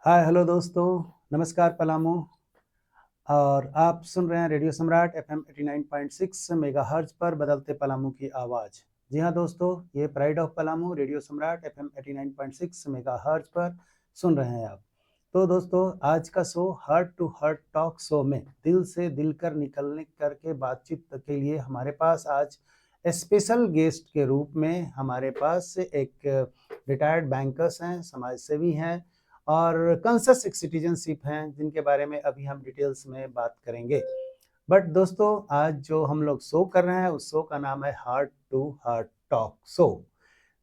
Hi hello दोस्तों, नमस्कार पलामू। और आप सुन रहे हैं रेडियो सम्राट एफएम 89.6 मेगाहर्ट्ज पर बदलते पलामू की आवाज़। जी हाँ दोस्तों, ये pride of Palamu radio Samrat FM 89.6 megahertz पर सुन रहे हैं आप। तो दोस्तों, आज का show heart to heart talk show में दिल से दिल कर निकलने करके बातचीत के लिए हमारे पास आज स्पेशल गेस्ट के रूप में हमारे पास एक रिटायर्ड बैंकर्स हैं, समाज सेवी हैं और कॉन्शियस सिटीजनशिप हैं, जिनके बारे में अभी हम डिटेल्स में बात करेंगे। बट दोस्तों, आज जो हम लोग शो कर रहे हैं उस शो का नाम है heart to heart talk show.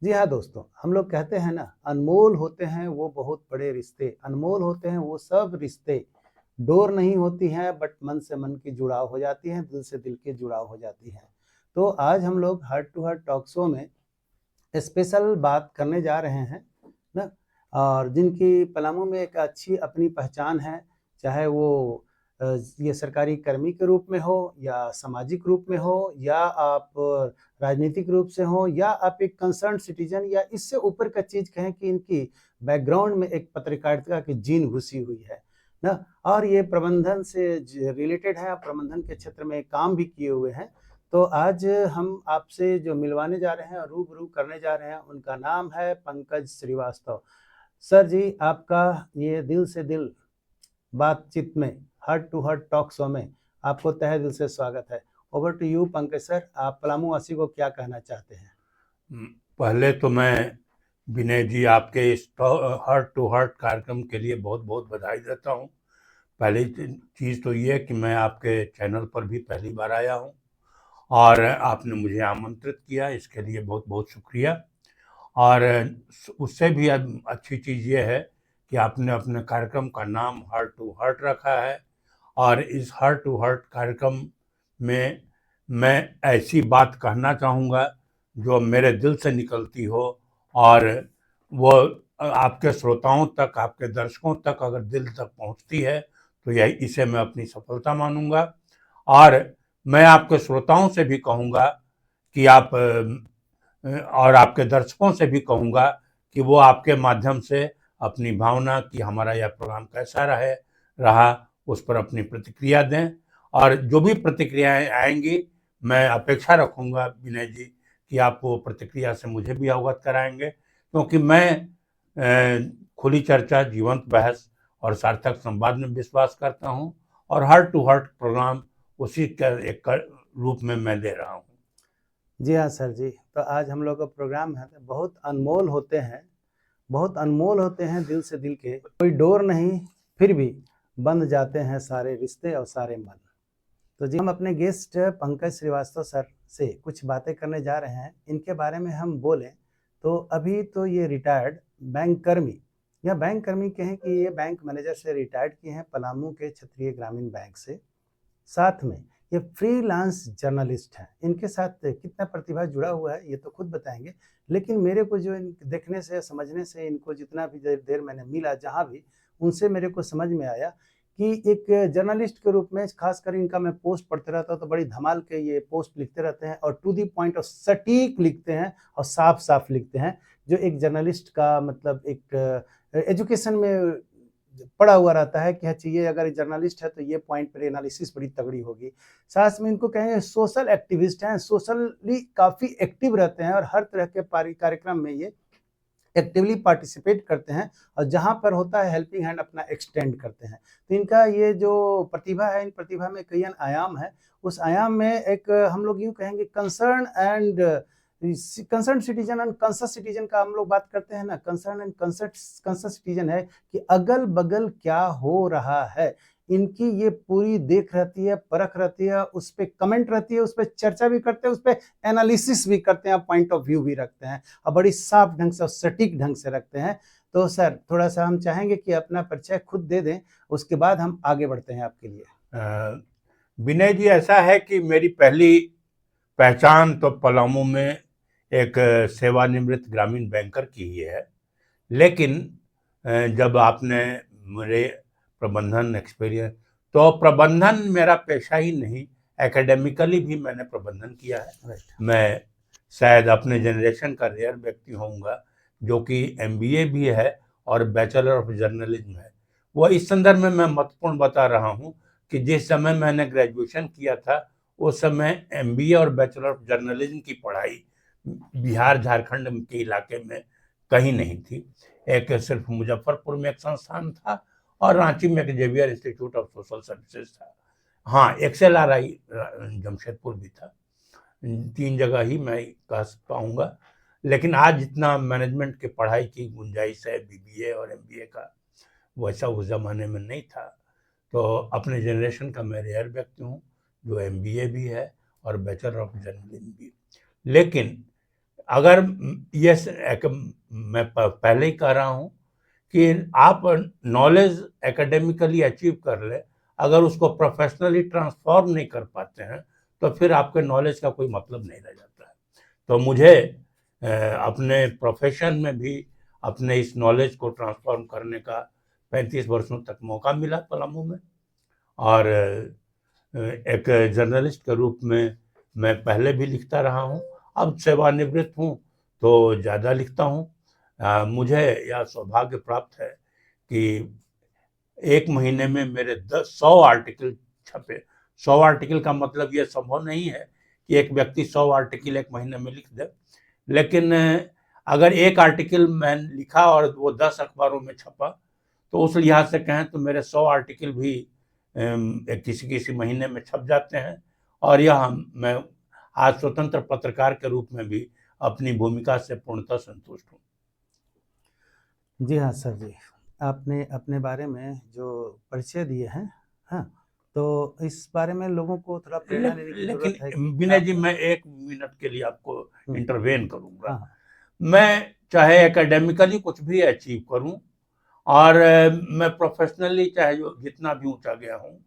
जी हाँ दोस्तों, हम लोग कहते हैं ना, अनमोल होते हैं वो बहुत बड़े रिश्ते, अनमोल होते हैं वो सब रिश्ते। डोर नहीं होती हैं बट मन से मन की जुड़ाव हो जाती है, दिल से दिल की जुड़ाव हो जाती है। तो आज हम लोग heart to heart talk show में स्पेशल बात करने जा रहे हैं ना, और जिनकी पलामू में एक अच्छी अपनी पहचान है, चाहे वो ये सरकारी कर्मी के रूप में हो या सामाजिक रूप में हो या आप राजनीतिक रूप से हो या आप एक कंसर्न सिटीजन या इससे ऊपर का चीज़ कहें कि इनकी बैकग्राउंड में एक पत्रकारिता की जीन घुसी हुई है ना, और ये प्रबंधन से रिलेटेड है, प्रबंधन के क्षेत्र में काम भी किए हुए हैं। तो आज हम आपसे जो मिलवाने जा रहे हैं और रूबरू करने जा रहे हैं, उनका नाम है पंकज श्रीवास्तव। सर जी, आपका ये दिल से दिल बातचीत में heart to heart talk show में आपको तहे दिल से स्वागत है। Over to you Pankaj sir, आप पलामू वासी को क्या कहना चाहते हैं? पहले तो मैं विनय जी आपके इस हार्ट टू हार्ट कार्यक्रम के लिए बहुत बहुत बधाई देता हूँ। पहली चीज़ तो ये है कि मैं आपके चैनल पर भी पहली बार आया हूँ और आपने मुझे आमंत्रित किया, इसके लिए बहुत बहुत शुक्रिया। और उससे भी अच्छी चीज़ ये है कि आपने अपने कार्यक्रम का नाम हार्ट टू हार्ट रखा है और इस हार्ट टू हार्ट कार्यक्रम में मैं ऐसी बात कहना चाहूँगा जो मेरे दिल से निकलती हो और वो आपके श्रोताओं तक, आपके दर्शकों तक अगर दिल तक पहुँचती है तो यह इसे मैं अपनी सफलता मानूंगा। और मैं आपके श्रोताओं से भी कहूँगा कि आप और आपके दर्शकों से भी कहूँगा कि वो आपके माध्यम से अपनी भावना कि हमारा यह प्रोग्राम कैसा रहा उस पर अपनी प्रतिक्रिया दें। और जो भी प्रतिक्रियाएं आएंगी मैं अपेक्षा रखूंगा विनय जी कि आप वो प्रतिक्रिया से मुझे भी अवगत कराएंगे, क्योंकि मैं खुली चर्चा, जीवंत बहस और सार्थक संवाद में विश्वास करता हूं और हार्ट टू हार्ट प्रोग्राम उसी का एक रूप में मैं ले रहा हूं। जी हाँ सर जी, तो आज हम लोग का प्रोग्राम है बहुत अनमोल होते हैं, बहुत अनमोल होते हैं दिल से दिल के, कोई डोर नहीं फिर भी बंध जाते हैं सारे रिश्ते और सारे मन। तो जी, हम अपने गेस्ट पंकज श्रीवास्तव सर से कुछ बातें करने जा रहे हैं। इनके बारे में हम बोलें तो अभी तो ये रिटायर्ड बैंक कर्मी या बैंक कर्मी कहें कि ये बैंक मैनेजर से रिटायर्ड किए हैं पलामू के क्षेत्रीय ग्रामीण बैंक से। साथ में ये फ्रीलांस जर्नलिस्ट हैं। इनके साथ कितना प्रतिभा जुड़ा हुआ है ये तो खुद बताएंगे, लेकिन मेरे को जो देखने से समझने से इनको जितना भी देर मैंने मिला, जहाँ भी उनसे मेरे को समझ में आया कि एक जर्नलिस्ट के रूप में खासकर इनका मैं पोस्ट पढ़ते रहता हूँ तो बड़ी धमाल के ये पोस्ट लिखते रहते हैं और टू दी पॉइंट और सटीक लिखते हैं और साफ साफ लिखते हैं, जो एक जर्नलिस्ट का मतलब एक एजुकेशन में पड़ा हुआ रहता है कि अच्छा ये अगर जर्नलिस्ट है तो ये पॉइंट पर एनालिसिस बड़ी तगड़ी होगी। साथ में इनको कहेंगे सोशल एक्टिविस्ट हैं, सोशली काफ़ी एक्टिव रहते हैं और हर तरह के कार्यक्रम में ये एक्टिवली पार्टिसिपेट करते हैं और जहाँ पर होता है हेल्पिंग हैंड अपना एक्सटेंड करते हैं। तो इनका ये जो प्रतिभा है, इन प्रतिभा में कई आयाम है। उस आयाम में एक हम लोग यूँ कहेंगे concern citizen and concern citizen का हम लोग बात करते हैं ना, कंसर्न एंड कंसर्न सिटीजन है कि अगल बगल क्या हो रहा है, इनकी ये पूरी देख रहती है, परख रहती है, उस पर कमेंट रहती है, उस पर चर्चा भी करते हैं, उस पर एनालिसिस भी करते हैं, पॉइंट ऑफ व्यू भी रखते हैं और बड़ी साफ ढंग से और सटीक ढंग से रखते हैं। तो सर, थोड़ा सा हम चाहेंगे कि अपना परिचय खुद दे दें, उसके बाद हम आगे बढ़ते हैं आपके लिए। विनय जी, ऐसा है कि मेरी पहली पहचान तो पलामू में एक सेवानिवृत्त ग्रामीण बैंकर की ही है, लेकिन जब आपने मेरे प्रबंधन एक्सपीरियंस, तो प्रबंधन मेरा पेशा ही नहीं, एकेडमिकली भी मैंने प्रबंधन किया है। मैं शायद अपने जनरेशन का रेयर व्यक्ति होऊंगा जो कि एमबीए भी है और बैचलर ऑफ जर्नलिज्म है। वह इस संदर्भ में मैं महत्वपूर्ण बता रहा हूँ कि जिस समय मैंने ग्रेजुएशन किया था उस समय एमबीए और बैचलर ऑफ जर्नलिज्म की पढ़ाई बिहार झारखंड के इलाके में कहीं नहीं थी। एक सिर्फ मुजफ्फरपुर में एक संस्थान था और रांची में एक Xavier Institute of Social Services था। हाँ, XLRI जमशेदपुर भी था। 3 जगह ही मैं कह पाऊंगा। लेकिन आज जितना मैनेजमेंट के पढ़ाई की गुंजाइश है बीबीए और एमबीए का, वैसा उस जमाने में नहीं था। तो अपने जनरेशन का मैं रेयर व्यक्ति हूँ जो एमबीए भी है और बैचलर ऑफ जर्नलिज्म भी। लेकिन अगर मैं पहले ही कह रहा हूँ कि आप नॉलेज एकेडमिकली अचीव कर ले, अगर उसको प्रोफेशनली ट्रांसफॉर्म नहीं कर पाते हैं तो फिर आपके नॉलेज का कोई मतलब नहीं रह जाता है। तो मुझे अपने प्रोफेशन में भी अपने इस नॉलेज को ट्रांसफॉर्म करने का 35 वर्षों तक मौका मिला पलामू में। और एक जर्नलिस्ट के रूप में मैं पहले भी लिखता रहा हूँ, अब सेवानिवृत्त हूँ तो ज़्यादा लिखता हूँ। मुझे यह सौभाग्य प्राप्त है कि एक महीने में मेरे 100 आर्टिकल छपे। 100 आर्टिकल का मतलब ये संभव नहीं है कि एक व्यक्ति 100 आर्टिकल एक महीने में लिख दे, लेकिन अगर एक आर्टिकल मैं लिखा और वो 10 अखबारों में छपा तो उस लिहाज से कहें तो मेरे 100 आर्टिकल भी किसी किसी महीने में छप जाते हैं। और यह मैं आज स्वतंत्र पत्रकार के रूप में भी अपनी भूमिका से पूर्णतः संतुष्ट हूँ। जी हाँ सर जी, आपने अपने बारे में जो परिचय दिए हैं, हाँ, तो इस बारे में लोगों को थोड़ा प्रेरणा लेने की जरूरत है। लेकिन विनय जी, मैं 1 मिनट के लिए आपको इंटरवेन करूंगा। हाँ, मैं चाहे एकेडमिकली कुछ भी अचीव करूं और मैं प्रोफेशनली चाहे जो जितना भी ऊंचा गया हूं,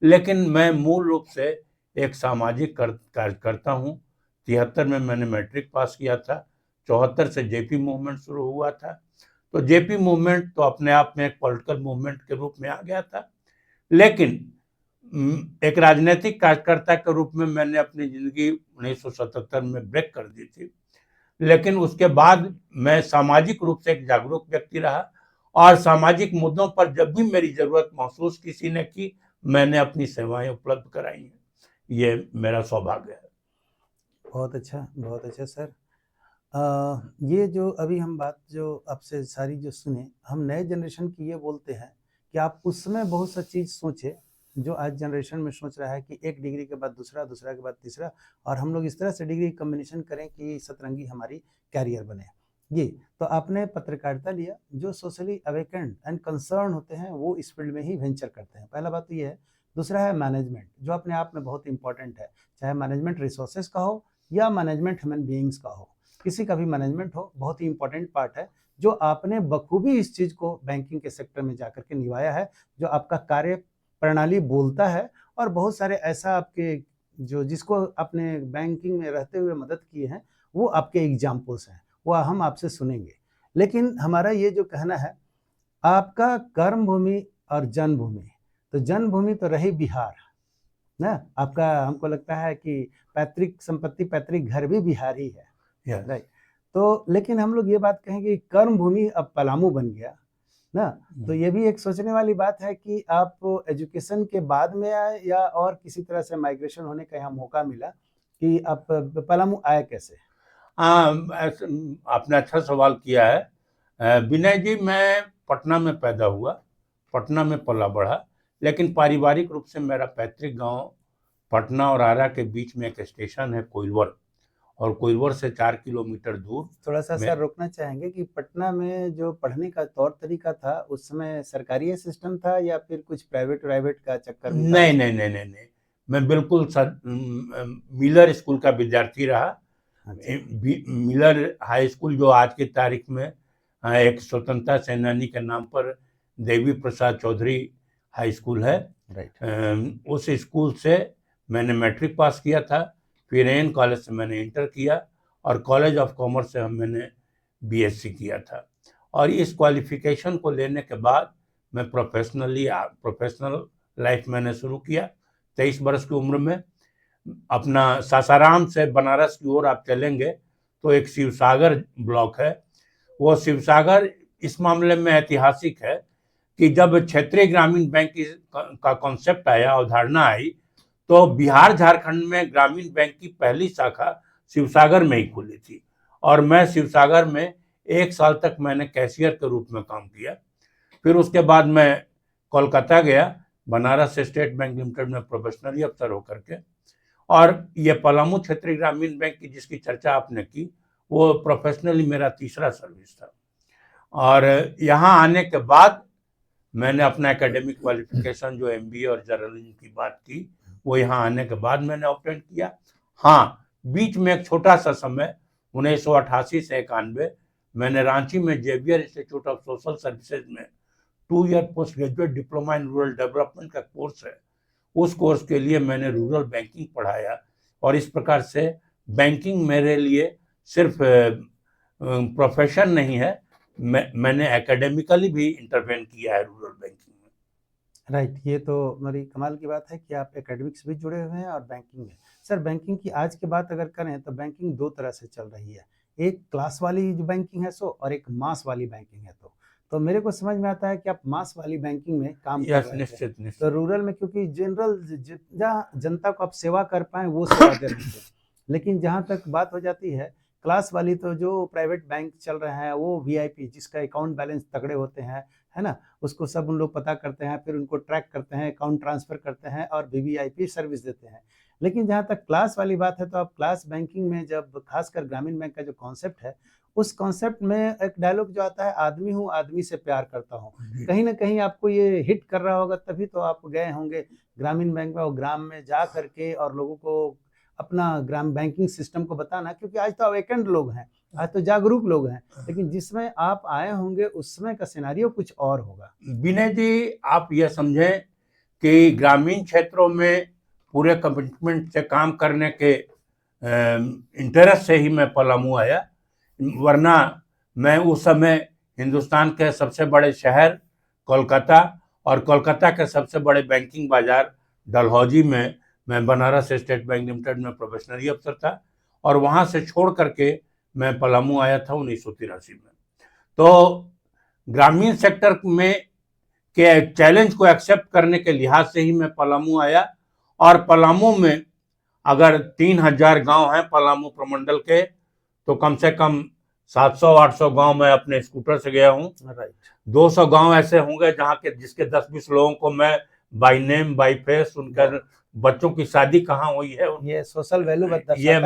लेकिन मैं मूल रूप से एक सामाजिक कार्य करता हूं। 73 में मैंने मैट्रिक पास किया था। 74 से जेपी मूवमेंट शुरू हुआ था। तो जेपी मूवमेंट तो अपने आप में एक पॉलिटिकल मूवमेंट के रूप में आ गया था, लेकिन एक राजनीतिक कार्यकर्ता के रूप में मैंने अपनी जिंदगी 1977 में ब्रेक कर दी थी। लेकिन उसके बाद मैं सामाजिक रूप से एक जागरूक व्यक्ति रहा और सामाजिक मुद्दों पर जब भी मेरी जरूरत महसूस किसी ने की, मैंने अपनी सेवाएं उपलब्ध कराई हैं। ये मेरा सौभाग्य है। बहुत अच्छा सर। ये जो अभी हम बात जो आपसे सारी जो सुने, हम नए जनरेशन की ये बोलते हैं कि आप उस समय बहुत सा चीज़ सोचे जो आज जनरेशन में सोच रहा है कि एक डिग्री के बाद दूसरा, दूसरा के बाद तीसरा, और हम लोग इस तरह से डिग्री कॉम्बिनेशन करें कि सतरंगी हमारी कैरियर बने। ये तो आपने पत्रकारिता लिया, जो सोशली अवेकेंड एंड कंसर्न होते हैं वो इस फील्ड में ही वेंचर करते हैं। पहला बात तो ये है। दूसरा है मैनेजमेंट, जो अपने आप में बहुत इंपॉर्टेंट है, चाहे मैनेजमेंट रिसोर्सेज का हो या मैनेजमेंट ह्यूमन बीइंग्स का हो, किसी का भी मैनेजमेंट हो, बहुत ही इंपॉर्टेंट पार्ट है, जो आपने बखूबी इस चीज़ को बैंकिंग के सेक्टर में जाकर के निभाया है, जो आपका कार्य प्रणाली बोलता है। और बहुत सारे ऐसा आपके जो जिसको आपने बैंकिंग में रहते हुए मदद की है, वो आपके एग्जाम्पल्स हैं, वो हम आपसे सुनेंगे। लेकिन हमारा ये जो कहना है, आपका कर्म भूमि और जन्मभूमि, तो जन्मभूमि तो रही बिहार ना, आपका हमको लगता है कि पैतृक संपत्ति, पैतृक घर भी बिहार ही है, राइट। तो लेकिन हम लोग ये बात कहेंगे कर्म भूमि अब पलामू बन गया ना, तो ये भी एक सोचने वाली बात है कि आप एजुकेशन के बाद में आए या और किसी तरह से माइग्रेशन होने का यहाँ मौका मिला कि आप पलामू आए कैसे? आपने अच्छा सवाल किया है विनय जी। मैं पटना में पैदा हुआ, पटना में पला बढ़ा, लेकिन पारिवारिक रूप से मेरा पैतृक गांव पटना और आरा के बीच में एक स्टेशन है कोइलवर, और कोइलवर से 4 किलोमीटर दूर। थोड़ा सा सर रोकना चाहेंगे कि पटना में जो पढ़ने का तौर तरीका था उस समय सरकारी सिस्टम था या फिर कुछ प्राइवेट का चक्कर में? नहीं, मैं बिल्कुल मिलर स्कूल का विद्यार्थी रहा। अच्छा। मिलर हाई स्कूल जो आज की तारीख में एक स्वतंत्रता सेनानी के नाम पर देवी प्रसाद चौधरी हाई स्कूल है, राइट। उस स्कूल से मैंने मैट्रिक पास किया था। फिर एन कॉलेज से मैंने इंटर किया और कॉलेज ऑफ कॉमर्स से मैंने बीएससी किया था। और इस क्वालिफिकेशन को लेने के बाद मैं प्रोफेशनल लाइफ मैंने शुरू किया। 23 वर्ष की उम्र में अपना सासाराम से बनारस की ओर आप चलेंगे तो एक शिवसागर ब्लॉक है, वो शिवसागर इस मामले में ऐतिहासिक है कि जब क्षेत्रीय ग्रामीण बैंक का कॉन्सेप्ट आया, अवधारणा आई, तो बिहार झारखंड में ग्रामीण बैंक की पहली शाखा शिवसागर में ही खुली थी और मैं शिवसागर में 1 साल तक मैंने कैशियर के रूप में काम किया। फिर उसके बाद मैं कोलकाता गया, बनारस स्टेट बैंक लिमिटेड में प्रोफेशनली अफसर होकर के, और ये पलामू क्षेत्रीय ग्रामीण बैंक की जिसकी चर्चा आपने की, वो प्रोफेशनली मेरा तीसरा सर्विस था। और यहाँ आने के बाद मैंने अपना एकेडमिक क्वालिफिकेशन जो MBA और जर्नलिज्म की बात की, वो यहाँ आने के बाद मैंने ऑब्टेन किया। हाँ, बीच में एक छोटा सा समय 1988 से 91 मैंने रांची में Xavier Institute of Social Services में 2 year post graduate diploma in rural development का कोर्स है, उस कोर्स के लिए मैंने रूरल बैंकिंग पढ़ाया। और इस प्रकार से बैंकिंग मेरे लिए सिर्फ प्रोफेशन नहीं है, मैंने एकेडमिकली भी इंटरवेन किया है रूरल बैंकिंग में। राइट, ये तो बड़ी कमाल की बात है कि आप एकेडमिक से भी जुड़े हुए हैं और बैंकिंग में। सर, बैंकिंग की आज की बात अगर करें तो बैंकिंग 2 तरह से चल रही है, एक क्लास वाली जो बैंकिंग है और एक मास वाली बैंकिंग है। तो मेरे को समझ में आता है कि आप मास वाली बैंकिंग में काम कर रहे थे। तो रूरल में क्योंकि जनरल जहाँ जनता को आप सेवा कर पाए वो सेवा दे रहे थे, लेकिन जहाँ तक बात हो जाती है क्लास वाली, तो जो प्राइवेट बैंक चल रहे हैं वो VIP जिसका अकाउंट बैलेंस तगड़े होते हैं, है ना, उसको सब उन लोग पता करते हैं, फिर उनको ट्रैक करते हैं, अकाउंट ट्रांसफर करते हैं और VVIP सर्विस देते हैं। लेकिन जहाँ तक क्लास वाली बात है तो आप क्लास बैंकिंग में, जब खासकर ग्रामीण बैंक का जो कॉन्सेप्ट है, उस कॉन्सेप्ट में एक डायलॉग जो आता है, आदमी हूँ आदमी से प्यार करता हूँ, कहीं ना कहीं आपको ये हिट कर रहा होगा, तभी तो आप गए होंगे ग्रामीण बैंक में और ग्राम में जा करके और लोगों को अपना ग्राम बैंकिंग सिस्टम को बताना, क्योंकि आज तो अवेकेंड लोग हैं, आज तो जागरूक लोग हैं, लेकिन जिसमें आप आए होंगे उस समय का सिनेरियो कुछ और होगा। विनय जी, आप यह समझें कि ग्रामीण क्षेत्रों में पूरे कमिटमेंट से काम करने के इंटरेस्ट से ही मैं पलामू आया, वरना मैं उस समय हिंदुस्तान के सबसे बड़े शहर कोलकाता और कोलकाता के सबसे बड़े बैंकिंग बाजार डलहौजी में मैं बनारस स्टेट बैंक लिमिटेड में प्रोफेशनली अफसर था, और वहाँ से छोड़ करके मैं पलामू आया था 1983 में। तो ग्रामीण सेक्टर में के चैलेंज को एक्सेप्ट करने के लिहाज से ही मैं पलामू आया, और पलामू में अगर 3000 गांव हैं पलामू प्रमंडल के, तो कम से कम 700-800 गांव मैं अपने स्कूटर से गया हूँ। राइट, 200 गांव ऐसे होंगे जहाँ के जिसके 10-20 लोगों को मैं बाय नेम बाय फेस, उनका बच्चों की शादी कहाँ हुई है, ये सोशल वैल्यू ये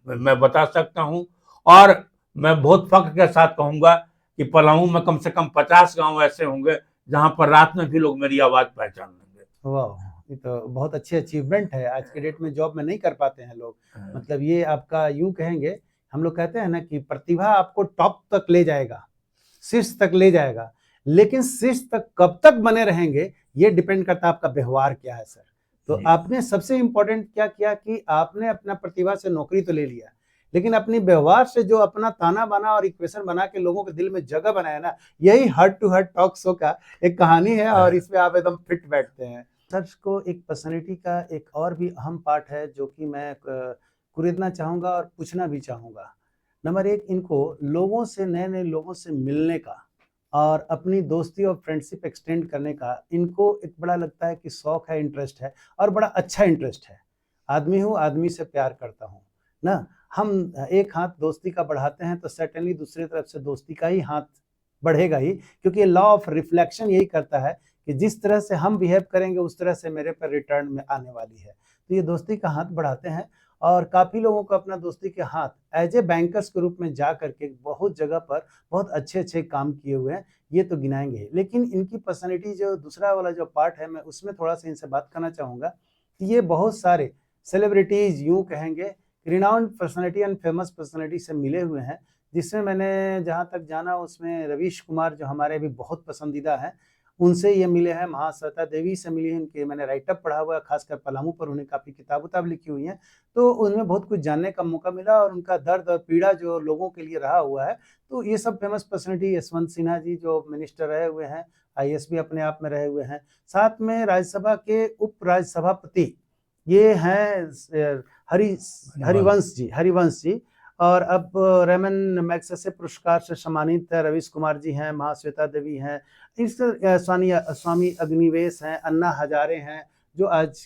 मैं बता सकता हूँ। और मैं बहुत फख्र के साथ कहूँगा कि पलामू में कम से कम 50 गांव ऐसे होंगे जहाँ पर रात में भी लोग मेरी आवाज़ पहचान लेंगे। वाह, ये तो बहुत अच्छी अचीवमेंट है। आज के डेट में जॉब में नहीं कर पाते हैं लोग, मतलब ये आपका यूं कहेंगे, हम लोग कहते हैं ना कि प्रतिभा आपको टॉप तक ले जाएगा, शीर्ष तक ले जाएगा, लेकिन शीर्ष तक कब तक बने रहेंगे ये डिपेंड करता है आपका व्यवहार क्या है। सर, तो आपने सबसे इम्पोर्टेंट क्या किया कि आपने अपना प्रतिभा से नौकरी तो ले लिया, लेकिन अपनी व्यवहार से जो अपना ताना बाना और इक्वेशन बना के लोगों के दिल में जगह बनाया ना, यही heart to heart talk show का एक कहानी है और इसमें आप एकदम फिट बैठते हैं। सर को एक पर्सनैलिटी का एक और भी अहम पार्ट है जो कि मैं कुरेदना चाहूँगा और पूछना भी चाहूँगा। नंबर 1, इनको लोगों से, नए नए लोगों से मिलने का और अपनी दोस्ती और फ्रेंडशिप एक्सटेंड करने का इनको एक बड़ा लगता है कि शौक है, इंटरेस्ट है और बड़ा अच्छा इंटरेस्ट है। आदमी हूँ आदमी से प्यार करता हूँ ना, हम एक हाथ दोस्ती का बढ़ाते हैं तो सर्टेनली दूसरी तरफ से दोस्ती का ही हाथ बढ़ेगा ही, क्योंकि ये लॉ ऑफ रिफ्लेक्शन यही करता है कि जिस तरह से हम बिहेव करेंगे उस तरह से मेरे पर रिटर्न में आने वाली है। तो ये दोस्ती का हाथ बढ़ाते हैं और काफ़ी लोगों को अपना दोस्ती के हाथ एज ए बैंकर्स के रूप में जा करके बहुत जगह पर बहुत अच्छे अच्छे काम किए हुए हैं, ये तो गिनाएंगे। लेकिन इनकी पर्सनैलिटी जो दूसरा वाला जो पार्ट है, मैं उसमें थोड़ा सा इनसे बात करना चाहूँगा कि ये बहुत सारे सेलिब्रिटीज़, यूँ कहेंगे renowned personality and famous personality से मिले हुए हैं, जिसमें मैंने जहाँ तक जाना उसमें रवीश कुमार जो हमारे भी बहुत पसंदीदा हैं, उनसे ये मिले हैं, महाश्वेता देवी से मिली हैं, इनके मैंने राइटअप पढ़ा हुआ है, खासकर पलामू पर उन्हें काफ़ी किताब उताब लिखी हुई हैं, तो उनमें बहुत कुछ जानने का मौका मिला और उनका दर्द और पीड़ा जो लोगों के लिए रहा हुआ है। तो ये सब फेमस पर्सनैलिटी, यशवंत सिन्हा जी जो मिनिस्टर रहे हुए हैं, IAS भी अपने आप में रहे हुए हैं, साथ में राज्यसभा के उप राज्यसभापति ये हैं हरिवंश जी, और अब रेमन मैग्सेसे पुरस्कार से सम्मानित रवीश कुमार जी हैं, महाश्वेता देवी हैं, इस स्वामी अग्निवेश हैं, अन्ना हजारे हैं, जो आज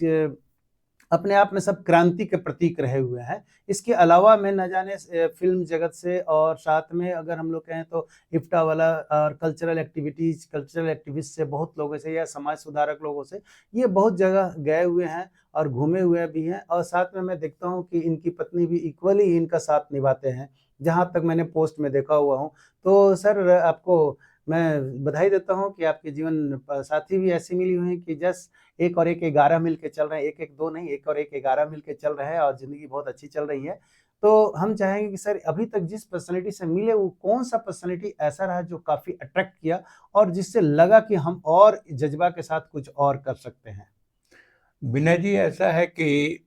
अपने आप में सब क्रांति के प्रतीक रहे हुए हैं। इसके अलावा मैं न जाने फिल्म जगत से और साथ में अगर हम लोग कहें तो इफ्टा वाला और कल्चरल एक्टिविस्ट से, बहुत लोगों से या समाज सुधारक लोगों से ये बहुत जगह गए हुए हैं और घूमे हुए भी हैं। और साथ में मैं देखता हूँ कि इनकी पत्नी भी इक्वली इनका साथ निभाते हैं, जहाँ तक मैंने पोस्ट में देखा हुआ हूँ। तो सर आपको मैं बधाई देता हूँ कि आपके जीवन साथी भी ऐसी मिली हुई हैं कि जस्ट 1 और 1 11 मिल के चल रहे हैं, 1 1 2 नहीं, 1 और 1 11 मिल के चल रहे हैं और ज़िंदगी बहुत अच्छी चल रही है। तो हम चाहेंगे कि सर अभी तक जिस पर्सनैलिटी से मिले वो कौन-सा पर्सनैलिटी ऐसा रहा जो काफ़ी अट्रैक्ट किया और जिससे लगा कि हम और जज़्बा के साथ कुछ और कर सकते हैं? विनय जी, ऐसा है कि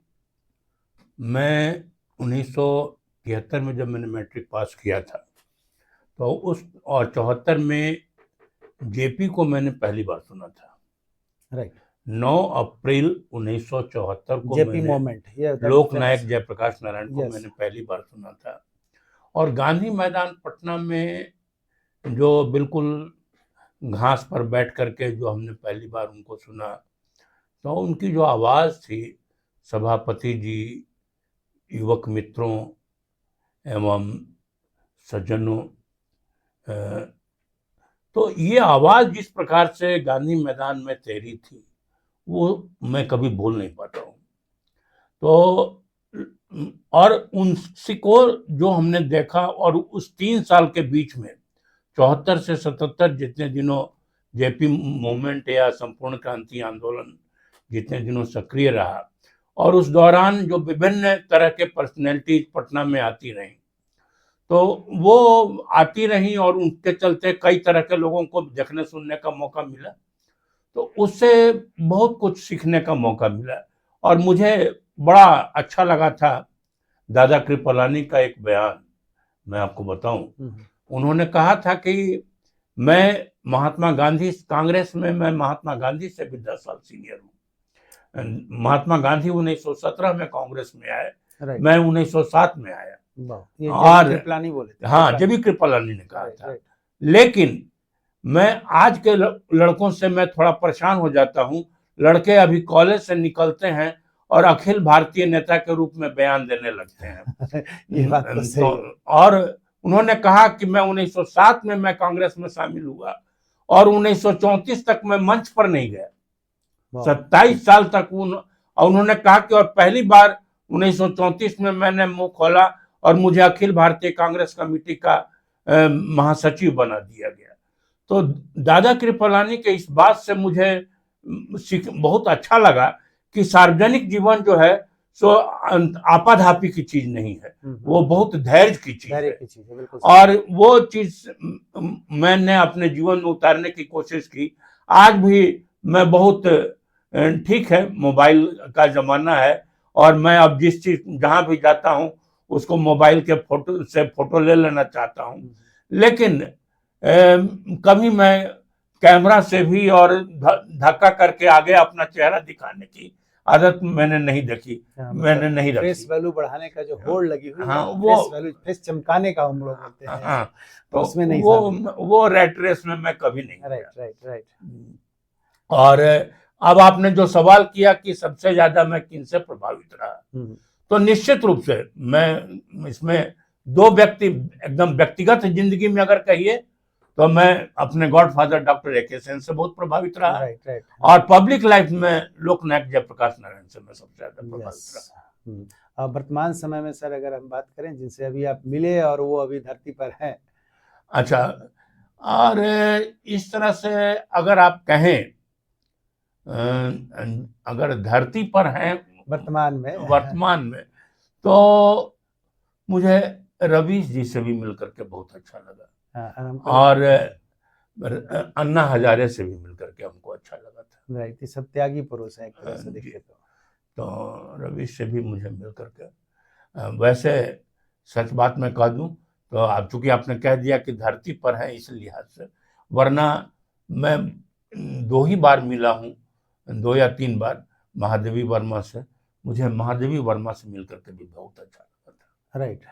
मैं 1973 में जब मैंने मैट्रिक पास किया था, तो उस और 74 में जेपी को मैंने पहली बार सुना था। राइट। 9 अप्रैल 1974 को जेपी मैंने मोमेंट, ये दैट लोकनायक फेमस। जयप्रकाश नारायण को यस। मैंने पहली बार सुना था। और गांधी मैदान पटना में जो बिल्कुल घास पर बैठ करके जो हमने पहली बार उनको सुना, तो उनकी जो आवाज़ थी, सभापति जी, युवक मित्रों एवं सज्जनों, तो ये आवाज़ जिस प्रकार से गांधी मैदान में तैरी थी, वो मैं कभी भूल नहीं पाता हूँ। तो और उनसी को जो हमने देखा, और उस 3 साल के बीच में 74 से 77 जितने दिनों जेपी मूवमेंट या संपूर्ण क्रांति आंदोलन जितने दिनों सक्रिय रहा, और उस दौरान जो विभिन्न तरह के पर्सनैलिटीज पटना में आती रहीं, तो वो आती रहीं और उनके चलते कई तरह के लोगों को देखने सुनने का मौका मिला। तो उससे बहुत कुछ सीखने का मौका मिला। और मुझे बड़ा अच्छा लगा था दादा कृपलानी का एक बयान, मैं आपको बताऊं। उन्होंने कहा था कि मैं महात्मा गांधी से भी 10 साल सीनियर हूँ। महात्मा गांधी 1917 में कांग्रेस में आए, मैं 1907 में आया। और कृपलानी बोले थे। हाँ, जेबी कृपलानी ने कहा था। लेकिन मैं आज के लड़कों से मैं थोड़ा परेशान हो जाता हूँ। लड़के अभी कॉलेज से निकलते हैं और अखिल भारतीय नेता के रूप में बयान देने लगते हैं। ये बात तो सही है। और उन्होंने कहा कि मैं 1907 में मैं कांग्रेस में शामिल हुआ और 1934 तक मैं मंच पर नहीं गया, 27 साल तक। उन्होंने कहा कि और पहली बार 1934 में मैंने मुंह खोला और मुझे अखिल भारतीय कांग्रेस कमेटी का महासचिव बना दिया गया। तो दादा कृपलानी के इस बात से मुझे बहुत अच्छा लगा कि सार्वजनिक जीवन जो है सो आपाधापी की चीज नहीं है, वो बहुत धैर्य की चीज है। और वो चीज मैंने अपने जीवन में उतारने की कोशिश की। आज भी मैं बहुत, ठीक है, मोबाइल का जमाना है और मैं अब जिस चीज जहां भी जाता हूं उसको मोबाइल के फोटो ले लेना चाहता हूं, लेकिन कभी मैं कैमरा से भी और धक्का करके आगे अपना चेहरा दिखाने की आदत मैंने नहीं देखी, मैंने नहीं रखी। फेस वैल्यू बढ़ाने का जो होड़ लगी हुई हाँ, है, वो फेस चमकाने का हम लोग बोलते हैं। हाँ, तो उसमें नहीं, वो रेट रेस में मैं कभी नहीं। राइट। और अब आपने जो सवाल किया कि सबसे ज्यादा मैं किनसे प्रभावित रहा, तो निश्चित रूप से मैं इसमें 2 व्यक्ति एकदम व्यक्तिगत जिंदगी में अगर कहिए तो मैं अपने गॉडफादर डॉक्टर ए.के. सेन से बहुत प्रभावित रहा। राइट। और पब्लिक लाइफ में लोकनायक जयप्रकाश नारायण से मैं सबसे ज्यादा प्रभावित रहा। वर्तमान समय में सर अगर हम बात करें जिनसे अभी आप मिले और वो अभी धरती पर हैं। अच्छा, और इस तरह से अगर आप कहें, अगर धरती पर हैं वर्तमान में तो मुझे रवीश जी से भी मिलकर के बहुत अच्छा लगा, और अन्ना हजारे से भी मिलकर के हमको अच्छा लगा था। राइट, सब त्यागी पुरुष हैं एक तरह से देखे तो रवीश से भी मुझे मिलकर के, वैसे सच बात मैं कह दूं तो आप चूंकि आपने कह दिया कि धरती पर है इस लिहाज से, वरना मैं 2 ही बार मिला हूं, 2 या 3 बार महादेवी वर्मा से। मुझे महादेवी वर्मा से मिलकर के भी बहुत अच्छा लगा था। राइट।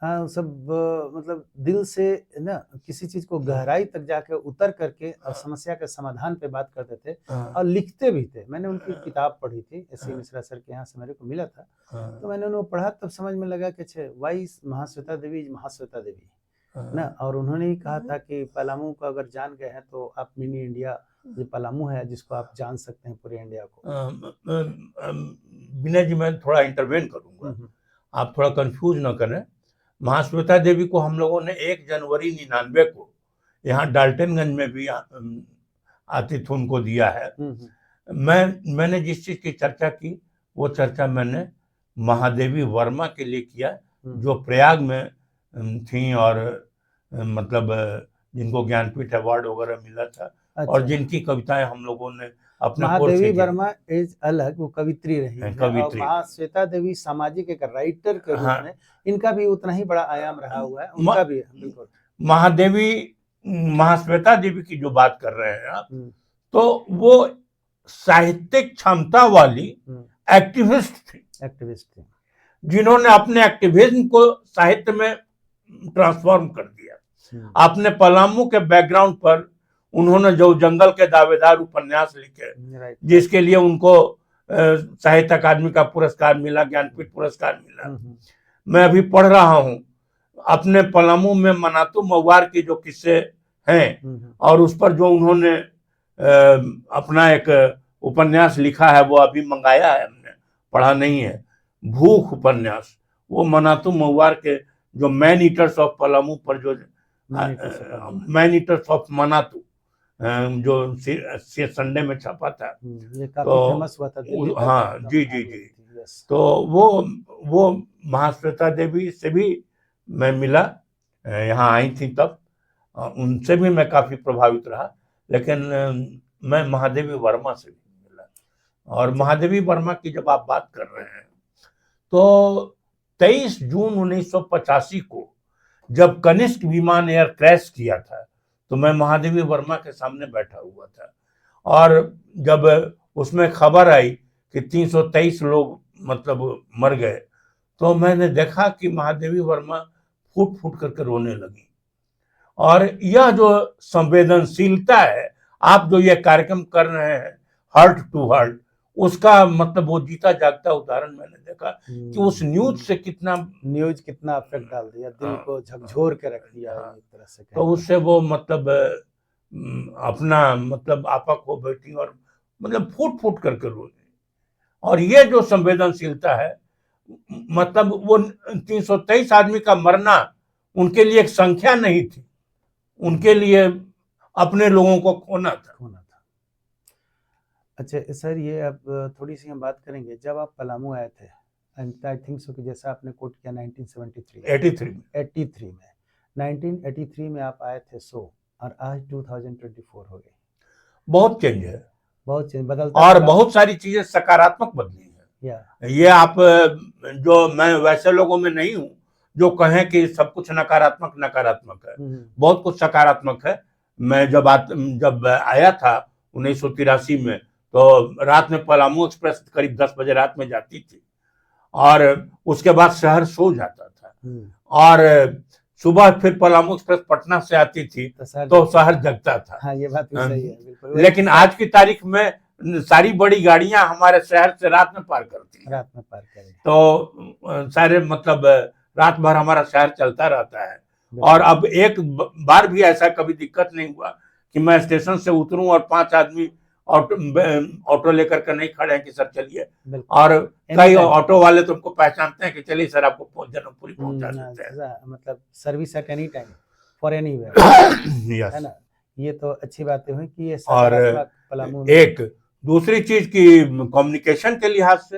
हाँ सब मतलब दिल से ना किसी चीज को गहराई तक जाके उतर करके और समस्या के समाधान पे बात करते थे और लिखते भी थे। मैंने उनकी किताब पढ़ी थी, एस.सी. मिश्रा सर के यहाँ से मेरे को मिला था, तो मैंने उन्हें पढ़ा तब समझ में लगा कि अच्छा वाई महाश्वेता देवी इज महाश्वेता देवी ना। और उन्होंने ही कहा था कि पलामू को अगर जान गए हैं तो आप मिनी इंडिया जो पलामू है जिसको आप जान सकते हैं पूरे इंडिया को। विनय जी मैं थोड़ा इंटरवेन करूंगा, आप थोड़ा कंफ्यूज ना करें। महाश्वेता देवी को हम लोगों ने 1 जनवरी 99 को यहाँ डाल्टनगंज में भी आतिथ्य उनको दिया है। मैंने जिस चीज की चर्चा की वो चर्चा मैंने महादेवी वर्मा के लिए किया जो प्रयाग में थी और मतलब जिनको ज्ञानपीठ अवार्ड वगैरह मिला था। अच्छा। और जिनकी कविताएं हम लोगों ने अपने महादेवी वर्मा इज अलग, वो कवित्री रही है, कवित्री। और महाश्वेता देवी सामाजिक एक राइटर के रूप में इनका भी उतना ही बड़ा आयाम रहा हुआ है, उनका भी बिल्कुल। महाश्वेता देवी की जो बात कर रहे हैं आप, तो वो साहित्यिक क्षमता वाली एक्टिविस्ट थी जिन्होंने अपने एक्टिविज्म को साहित्य में ट्रांसफॉर्म कर दिया। अपने पलामू के बैकग्राउंड पर उन्होंने जो जंगल के दावेदार उपन्यास लिखे जिसके लिए उनको साहित्य अकादमी का पुरस्कार मिला, ज्ञानपीठ पुरस्कार मिला। मैं अभी पढ़ रहा हूं अपने पलामू में मनातू मवार की जो किस्से हैं और उस पर जो उन्होंने अपना एक उपन्यास लिखा है, वो अभी मंगाया है, हमने पढ़ा नहीं है, भूख उपन्यास। वो मनातू मवार के जो मैन ईटर्स ऑफ पलामू पर जो मैन ईटर्स ऑफ मनातू जो संडे में छपा था, ये काफी फेमस हुआ था। हाँ जी जी जी। तो वो महाश्वेता देवी से भी मैं मिला, यहाँ आई थी तब, उनसे भी मैं काफी प्रभावित रहा। लेकिन मैं महादेवी वर्मा से भी मिला। और महादेवी वर्मा की जब आप बात कर रहे हैं तो 23 जून 1985 को जब कनिष्क विमान एयर क्रैश किया था तो मैं महादेवी वर्मा के सामने बैठा हुआ था। और जब उसमें खबर आई कि 323 लोग मतलब मर गए तो मैंने देखा कि महादेवी वर्मा फूट फूट करके रोने लगी। और यह जो संवेदनशीलता है, आप जो ये कार्यक्रम कर रहे हैं हार्ट टू हार्ट, उसका मतलब वो जीता जागता उदाहरण मैंने देखा कि उस न्यूज कितना अफेक्ट डाल दिया, दिल को झकझोर के रख दिया एक तरह से। तो उससे वो मतलब अपना मतलब आपा खो बैठी और मतलब फूट फूट करके रो। और ये जो संवेदनशीलता है, मतलब वो 323 आदमी का मरना उनके लिए एक संख्या नहीं थी, उनके लिए अपने लोगों को खोना था। अच्छा सर, ये अब थोड़ी सी हम बात करेंगे, जब आप पलामू आए थे, आई थिंक सो कि जैसा आपने कोट किया 1983 में 1983 में आप आए थे और आज 2024 हो गई। बहुत चेंज है, बहुत चेंज बदलता और बहुत सारी चीजें सकारात्मक बदली है। ये आप जो मैं वैसे लोगों में नहीं हूं जो कहें कि सब कुछ नकारात्मक है, बहुत कुछ सकारात्मक है। मैं जब आया था 1983 में तो रात में पलामू एक्सप्रेस करीब 10 बजे रात में जाती थी और उसके बाद शहर सो जाता था, और सुबह फिर पलामू एक्सप्रेस पटना से आती थी तो शहर जगता था। हाँ, ये बात भी सही है, बिल्कुल। लेकिन आज की तारीख में सारी बड़ी गाड़ियां हमारे शहर से रात में पार करती हैं, तो सारे मतलब रात भर हमारा शहर चलता रहता है। और अब एक बार भी ऐसा कभी दिक्कत नहीं हुआ कि मैं स्टेशन से उतरूं और 5 आदमी ऑटो लेकर के नहीं खड़े हैं कि सर चलिए। और कई ऑटो वाले तुमको पहचानते हैं कि चलिए सर आपको जनकपुरी पहुंचा देते हैं, मतलब service at any time for anywhere, है ना। ये तो अच्छी बातें हुई कि ये और पलामू एक दूसरी चीज की कम्युनिकेशन के लिहाज से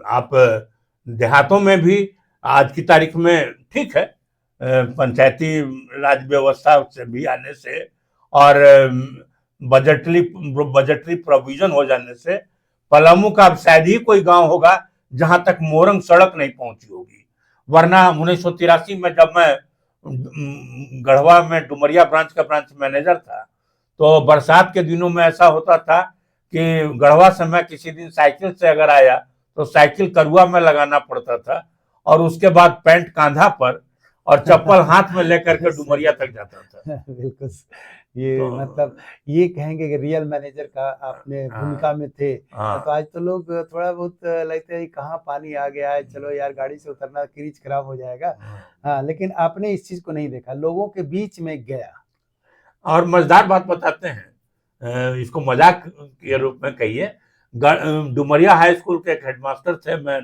आप देहातों में भी आज की तारीख में ठीक है, पंचायती राज व्यवस्था से भी आने से और बजटरी प्रोविजन हो जाने से पलामू का अब शायद ही कोई गांव होगा जहां तक मोरंग सड़क नहीं पहुंची होगी। वरना 1983 में जब मैं गढ़वा में डुमरिया ब्रांच का ब्रांच मैनेजर था तो बरसात के दिनों में ऐसा होता था कि गढ़वा से मैं किसी दिन साइकिल से अगर आया तो साइकिल करुआ में लगाना पड़ता था और उसके बाद पैंट कांधा पर और चप्पल हाथ में लेकर के डुमरिया तक जाता था। बिल्कुल। ये तो मतलब ये कहेंगे कि रियल मैनेजर का आपने भूमिका में थे। हाँ, तो आज तो लोग थोड़ा बहुत लगता है कहाँ पानी आ गया है, चलो यार गाड़ी से उतरना क्रीज खराब हो जाएगा। हाँ, लेकिन आपने इस चीज को नहीं देखा, लोगों के बीच में गया। और मजेदार बात बताते हैं, इसको मजाक के रूप में कहिए। डुमरिया हाई स्कूल के एक हेडमास्टर थे, मैं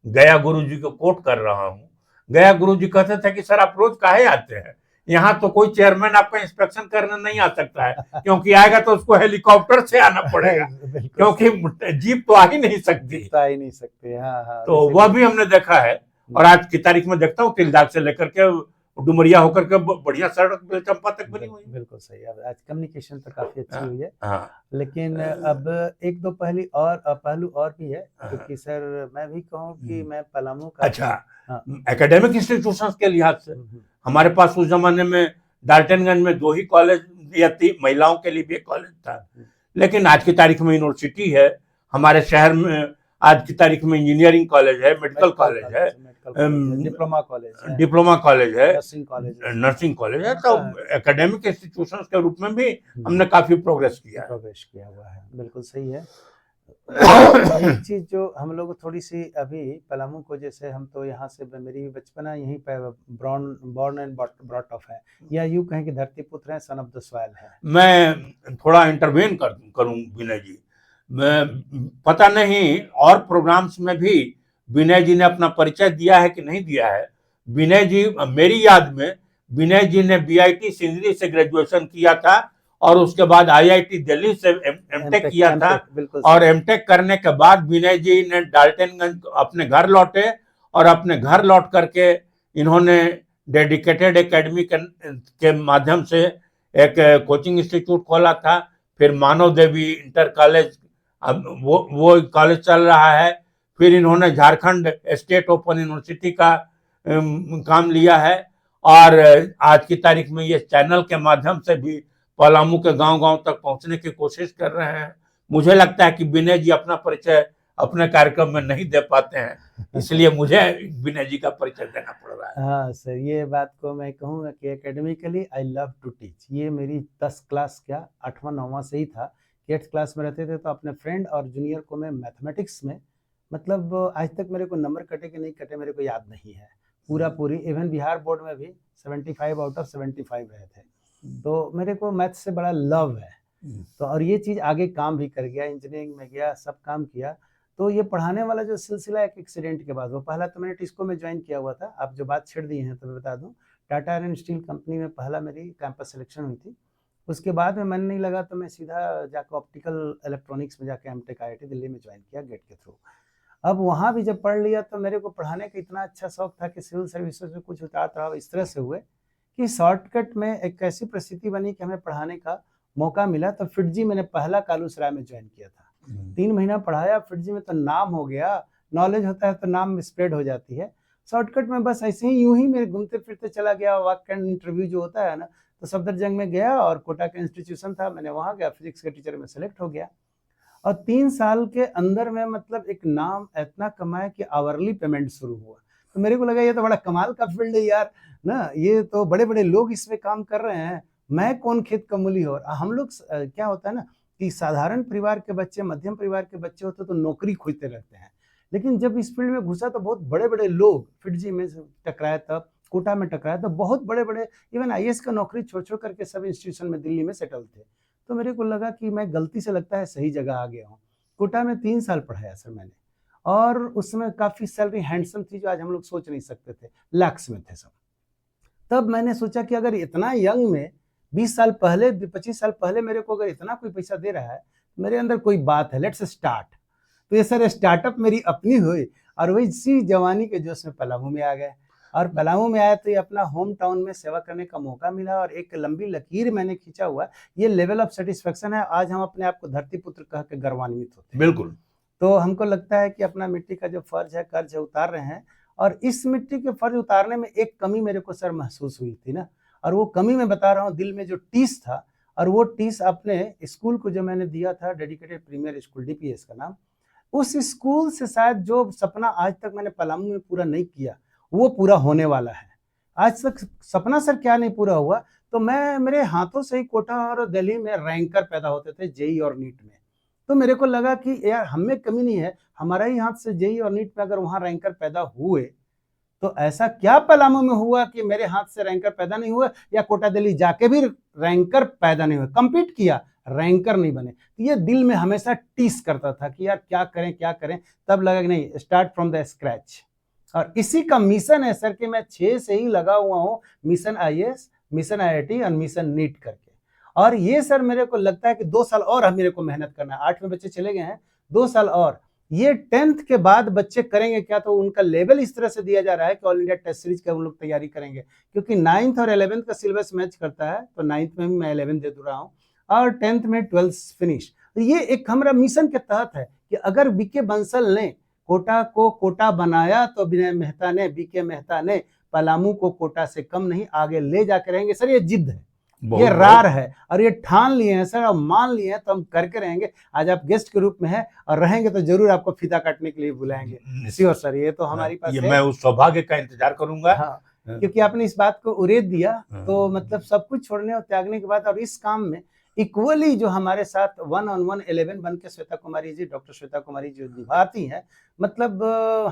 गया गुरुजी को कोट कर रहा हूँ। गया गुरुजी कहते थे कि सर आप रोज काहे आते हैं, यहाँ तो कोई चेयरमैन आपका इंस्पेक्शन करने नहीं आ सकता है, क्योंकि आएगा तो उसको हेलीकॉप्टर से आना पड़ेगा, बिल्कुल क्योंकि जीप तो आ ही नहीं सकती। जीप तो आ ही नहीं सकते। हाँ हाँ, तो वह भी हमने देखा है। और आज की तारीख में देखता हूँ तिलदाग से लेकर के डुमरिया होकर के बढ़िया सड़क बेलचंपा तक बनी हुई है। बिल्कुल सही। अब आज कम्युनिकेशन तो काफी अच्छी हुई है। हाँ, लेकिन अब एक दो पहलू और भी है, क्योंकि सर मैं भी कहूँ कि मैं पलामू का अच्छा, हाँ, एकेडमिक इंस्टीट्यूशंस के लिहाज से हमारे पास उस जमाने में डाल्टनगंज में 2 ही कॉलेज या 3 महिलाओं के लिए भी एक कॉलेज था, लेकिन आज की तारीख में यूनिवर्सिटी है हमारे शहर में। आज की तारीख में इंजीनियरिंग कॉलेज है, मेडिकल कॉलेज है, डिप्लोमा कॉलेज है, नर्सिंग कॉलेज है। तो एकेडमिक इंस्टीट्यूशंस के रूप में भी हमने काफी प्रोग्रेस किया हुआ है। बिल्कुल सही है। एक चीज जो हम लोग थोड़ी सी अभी पलामू को, जैसे हम तो यहाँ से, मेरी बचपना यहीं पे बॉर्न एंड ब्रॉट अप है, या यूं कहें कि धरती पुत्र है, सन ऑफ द सॉइल है। मैं थोड़ा इंटरवेन करूं विनय जी, मैं पता नहीं और प्रोग्राम्स में भी विनय जी ने अपना परिचय दिया है कि नहीं दिया है। विनय जी, मेरी याद में विनय जी ने बीआईटी सिंदरी से ग्रेजुएशन किया था और उसके बाद आईआईटी दिल्ली से एमटेक किया था। और एमटेक करने के बाद विनय जी ने डाल्टनगंज अपने घर लौटे और अपने घर लौट करके इन्होंने डेडिकेटेड एकेडमी के माध्यम से एक कोचिंग इंस्टीट्यूट खोला था। फिर मानव देवी इंटर कॉलेज, अब वो कॉलेज चल रहा है। फिर इन्होंने झारखंड स्टेट ओपन यूनिवर्सिटी का काम लिया है। और आज की तारीख में ये चैनल के माध्यम से भी पलामू के गांव-गांव तक पहुंचने की कोशिश कर रहे हैं। मुझे लगता है कि विनय जी अपना परिचय अपने कार्यक्रम में नहीं दे पाते हैं, इसलिए मुझे विनय जी का परिचय देना पड़ रहा है। हाँ सर, ये बात को मैं कहूँगा कि academically I love to teach. ये मेरी 10 क्लास क्या 8वां 9वां से ही था कि 8th क्लास में रहते थे तो अपने फ्रेंड और जूनियर को मैं मैथमेटिक्स में, मतलब आज तक मेरे को नंबर कटे कि नहीं कटे मेरे को याद नहीं है पूरी। इवन बिहार बोर्ड में भी 75 आउट ऑफ 75 रहे थे। तो मेरे को मैथ से बड़ा लव है। तो और ये चीज़ आगे काम भी कर गया, इंजीनियरिंग में गया, सब काम किया। तो ये पढ़ाने वाला जो सिलसिला एक एक्सीडेंट के बाद, वो पहला तो मैंने टिस्को में ज्वाइन किया हुआ था। आप जो बात छेड़ दिए हैं तो मैं बता दूं, टाटा आयरन स्टील कंपनी में पहला मेरी कैंपस सिलेक्शन हुई थी। उसके बाद में मन नहीं लगा तो मैं सीधा जाकर ऑप्टिकल इलेक्ट्रॉनिक्स में जाकर एमटेक आईआईटी दिल्ली में ज्वाइन किया गेट के थ्रू। अब वहाँ भी जब पढ़ लिया तो मेरे को पढ़ाने का इतना अच्छा शौक था कि सिविल सर्विसेज में कुछ उतार चढ़ाव इस तरह से हुए कि शॉर्टकट में एक ऐसी परिस्थिति बनी कि हमें पढ़ाने का मौका मिला। तो फिटजी मैंने पहला कालूसराय में ज्वाइन किया था। 3 महीना पढ़ाया फिटजी में, तो नाम हो गया। नॉलेज होता है तो नाम स्प्रेड हो जाती है। शॉर्टकट में बस ऐसे ही यूं ही मेरे घूमते फिरते चला गया। वॉक एंड इंटरव्यू जो होता है ना, तो सफदरजंग में गया और कोटा का इंस्टीट्यूशन था, मैंने वहाँ गया, फिजिक्स के टीचर में सेलेक्ट हो गया। और 3 साल के अंदर में मतलब एक नाम इतना कमाया कि आवरली पेमेंट शुरू हुआ। तो मेरे को लगा ये तो बड़ा कमाल का फील्ड है यार ना, ये तो बड़े बड़े लोग इसमें काम कर रहे हैं, मैं कौन खेत का मूली हो। हम लोग क्या होता है ना कि साधारण परिवार के बच्चे, मध्यम परिवार के बच्चे होते तो नौकरी खोजते रहते हैं, लेकिन जब इस फील्ड में घुसा तो बहुत बड़े बड़े लोग, फिटजी में टकराया, तब कोटा में टकराया, तो बहुत बड़े बड़े इवन आईएएस का नौकरी छोड़ छोड़ करके सब इंस्टीट्यूशन में दिल्ली में सेटल थे। तो मेरे को लगा कि मैं गलती से लगता है सही जगह आ गया हूँ। कोटा में 3 साल पढ़ाया सर मैंने, और उसमें काफ़ी सैलरी हैंडसम थी जो आज हम लोग सोच नहीं सकते थे, लैक्स में थे सब। तब मैंने सोचा कि अगर इतना यंग में 20 साल पहले 25 साल पहले मेरे को अगर इतना कोई पैसा दे रहा है, मेरे अंदर कोई बात है, लेट्स स्टार्ट। तो ये सर स्टार्टअप मेरी अपनी हुई और वही इसी जवानी के जोश में पलामू में आ गए। और पलामू में आया तो ये अपना होम टाउन में सेवा करने का मौका मिला और एक लंबी लकीर मैंने खींचा हुआ। ये लेवल ऑफ सेटिस्फेक्शन है, आज हम अपने आप को धरती पुत्र कह के गर्वान्वित होते हैं। बिल्कुल। तो हमको लगता है कि अपना मिट्टी का जो फर्ज है, कर्ज है, उतार रहे हैं। और इस मिट्टी के फर्ज उतारने में एक कमी मेरे को सर महसूस हुई थी ना, और वो कमी मैं बता रहा हूँ, दिल में जो टीस था, और वो टीस अपने स्कूल को जो मैंने दिया था, डेडिकेटेड प्रीमियर स्कूल, डीपीएस का नाम, उस स्कूल से शायद जो सपना आज तक मैंने पलामू में पूरा नहीं किया वो पूरा होने वाला है। आज तक सपना सर क्या नहीं पूरा हुआ, तो मेरे हाथों से ही कोटा और दिल्ली में रैंकर पैदा होते थे जेई और नीट में। तो मेरे को लगा कि यार हम में कमी नहीं है, हमारा ही हाथ से जेई और नीट में अगर वहाँ रैंकर पैदा हुए तो ऐसा क्या पलामू में हुआ कि मेरे हाथ से रैंकर पैदा नहीं हुआ, या कोटा दिल्ली जाके भी रैंकर पैदा नहीं हुआ। कम्पीट किया, रैंकर नहीं बने। तो ये दिल में हमेशा टीस करता था कि यार क्या करें क्या करें। तब लगा कि नहीं, स्टार्ट फ्रॉम द स्क्रैच। और इसी का मिशन है सर कि मैं 6 से ही लगा हुआ हूँ, मिशन आईएएस, मिशन आईआईटी और मिशन नीट करके। और ये सर मेरे को लगता है कि 2 साल और मेरे को मेहनत करना है। 8 में बच्चे चले गए हैं, 2 साल और। ये 10th के बाद बच्चे करेंगे क्या, तो उनका लेवल इस तरह से दिया जा रहा है कि ऑल इंडिया टेस्ट सीरीज का उन लोग तैयारी करेंगे, क्योंकि 9th और 11th का सिलेबस मैच करता है। तो 9th में भी मैं 11th दे रहा हूँ और 10th में 12th फिनिश। तो ये एक हमारा मिशन के तहत है कि अगर बीके बंसल ने कोटा को कोटा बनाया तो विनय मेहता ने, बीके मेहता ने पलामू को कोटा से कम नहीं आगे ले जाकर रहेंगे। सर ये जिद है, ये रार है, और ये ठान लिए हैं सर, और मान लिए हैं तो हम करके रहेंगे। आज आप गेस्ट के रूप में हैं और रहेंगे तो जरूर आपको फीता काटने के लिए बुलाएंगे। श्योर सर, ये तो हमारी पास ये मैं उस सौभाग्य का इंतजार करूंगा। हाँ, क्योंकि आपने इस बात को उरेद दिया, तो मतलब सब कुछ छोड़ने और त्यागने के बाद और इस काम में इक्वली जो हमारे साथ 1-on-1 11 बन के श्वेता कुमारी जी, डॉक्टर श्वेता कुमारी जी निभाती हैं, मतलब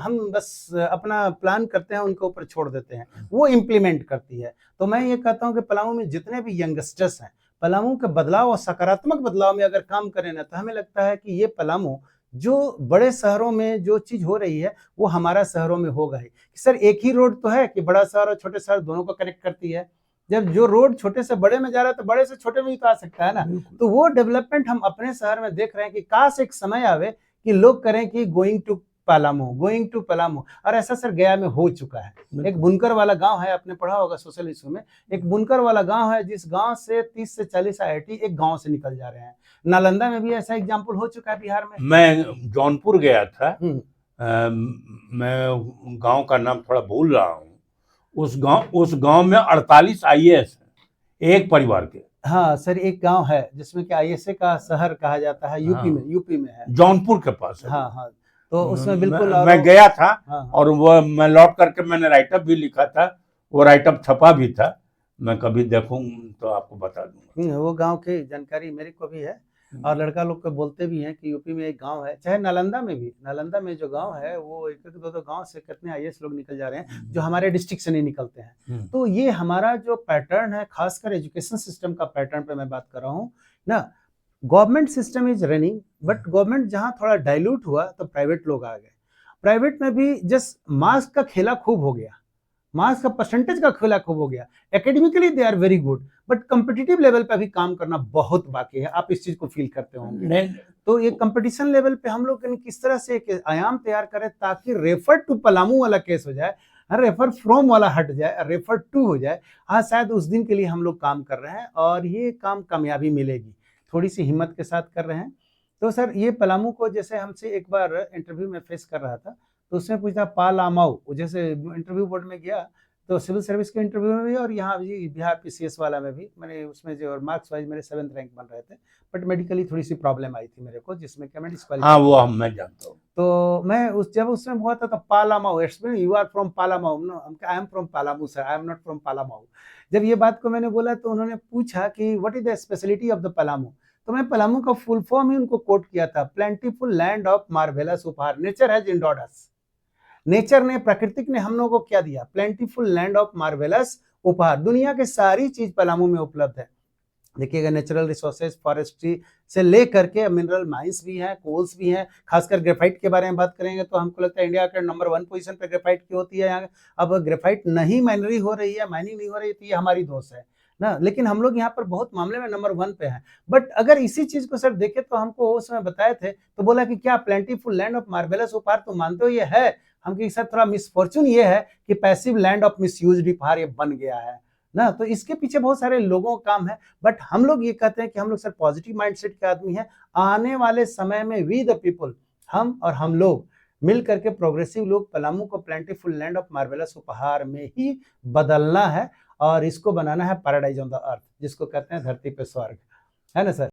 हम बस अपना प्लान करते हैं, उनके ऊपर छोड़ देते हैं, वो इम्प्लीमेंट करती है। तो मैं ये कहता हूँ कि पलामू में जितने भी यंगस्टर्स हैं, पलामू के बदलाव और सकारात्मक बदलाव में अगर काम करें ना, तो हमें लगता है कि ये पलामू जो बड़े शहरों में जो चीज हो रही है वो हमारा शहरों में होगा ही। सर एक ही रोड तो है कि बड़ा शहर और छोटे शहर दोनों को कनेक्ट करती है। जब जो रोड छोटे से बड़े में जा रहा है तो बड़े से छोटे में भी तो आ सकता है ना। तो वो डेवलपमेंट हम अपने शहर में देख रहे हैं कि काश एक समय आवे कि लोग करें कि गोइंग टू पलामू। और ऐसा सर गया में हो चुका है। एक बुनकर वाला गांव है, आपने पढ़ा होगा सोशल इशू में, एक बुनकर वाला गांव है जिस गांव से 30 से 40 आईआईटी एक गांव से निकल जा रहे हैं। नालंदा में भी ऐसा एग्जाम्पल हो चुका है बिहार में। मैं जौनपुर गया था, मैं गांव का नाम थोड़ा भूल रहा हूँ। उस गांव में 48 आईएएस एक परिवार के। हाँ सर, एक गांव है जिसमें कि आईएसए का शहर कहा जाता है, यूपी में है, जौनपुर के पास है। हाँ, तो उसमें बिल्कुल मैं गया था। हाँ, और वो मैं लौट करके मैंने राइटअप भी लिखा था, वो राइटअप छपा भी था। मैं कभी देखूं तो आपको बता दूंगा। वो गांव की जानकारी मेरे को भी है, और लड़का लोग को बोलते भी हैं कि यूपी में एक गांव है, चाहे नालंदा में जो गांव है वो एक दो गांव से कितने आईएएस लोग निकल जा रहे हैं जो हमारे डिस्ट्रिक्ट से नहीं निकलते हैं। तो ये हमारा जो पैटर्न है, खासकर एजुकेशन सिस्टम का पैटर्न पे मैं बात कर रहा हूँ ना। Government system is running, but government जहां थोड़ा डाइल्यूट हुआ तो प्राइवेट लोग आ गए। प्राइवेट में भी जस्ट मार्क्स का खेला खूब हो गया, मार्क्स का परसेंटेज का खेला खूब हो गया। Academically they are very good, but competitive level पे अभी काम करना बहुत बाकी है। आप इस चीज को फील करते होंगे। तो ये कंपटीशन लेवल पे हम लोग किस तरह से एक आयाम तैयार करें ताकि रेफर टू पलामू वाला केस हो जाए, रेफर फ्रॉम वाला हट जाए, रेफर टू हो जाए। हाँ, शायद उस दिन के लिए हम लोग काम कर रहे हैं और ये काम कामयाबी मिलेगी, थोड़ी सी हिम्मत के साथ कर रहे हैं। तो सर ये पलामू को जैसे हमसे एक बार इंटरव्यू में फेस कर रहा था, तो उसमें पूछा पालामाऊ, जैसे इंटरव्यू बोर्ड में गया तो सिविल सर्विस के इंटरव्यू में भी और यहाँ भी बिहार पीसीएस वाला में भी मैंने उसमें जो मार्क्स वाइज मेरे 7th रैंक बन रहे थे, बट मेडिकली थोड़ी सी प्रॉब्लम आई थी मेरे को, जिसमें क्या मैं डिस्क्वालीफाई। हाँ, वो मैं जानता हूँ। तो मैं जब उसमें हुआ था तो Palamu, you are from Palamu, no I am from Palamu sir, I am not from Palamu. जब ये बात को मैंने बोला तो उन्होंने पूछा कि what is the speciality of the Palamu, तो मैं पलामू का फुल फॉर्म ही उनको कोट किया था, प्लेंटीफुल लैंड ऑफ मार्वेलस उपहार, nature has endowed us. Nature ने, प्राकृतिक ने हम लोगों को क्या दिया? प्लेंटीफुल लैंड ऑफ मार्वेलस उपहार। दुनिया के सारी चीज पलामू में उपलब्ध है। देखिएगा, नेचुरल रिसोर्सेज, फॉरेस्ट्री से लेकर के मिनरल माइंस भी हैं, कोल्स भी हैं। खासकर ग्रेफाइट के बारे में बात करेंगे तो हमको लगता है इंडिया के नंबर 1 पोजीशन पे ग्रेफाइट की होती है यहाँ। अब ग्रेफाइट नहीं माइनरी हो रही है, माइनिंग नहीं हो रही, तो ये हमारी दोष है ना, लेकिन हम लोग यहाँ पर बहुत मामले में नंबर 1 पे हैं। बट अगर इसी चीज को सर देखे तो हमको उस समय बताए थे तो बोला कि क्या प्लेंटीफुल लैंड ऑफ मार्वेलस उपहार तो मानते हो ये है? हम के साथ थोड़ा मिसफॉर्चून ये है कि पैसिव लैंड ऑफ मिसयूज्ड उपहार ये बन गया है ना। तो इसके पीछे बहुत सारे लोगों का काम है, बट हम लोग ये कहते हैं कि हम लोग सर पॉजिटिव माइंडसेट के आदमी हैं। आने वाले समय में वी द पीपल, हम और हम लोग मिल करके प्रोग्रेसिव लोग पलामू को प्लेंटीफुल लैंड ऑफ मार्वेलस उपहार में ही बदलना है और इसको बनाना है पैराडाइज ऑन द अर्थ, जिसको कहते हैं धरती पे स्वर्ग, है ना सर।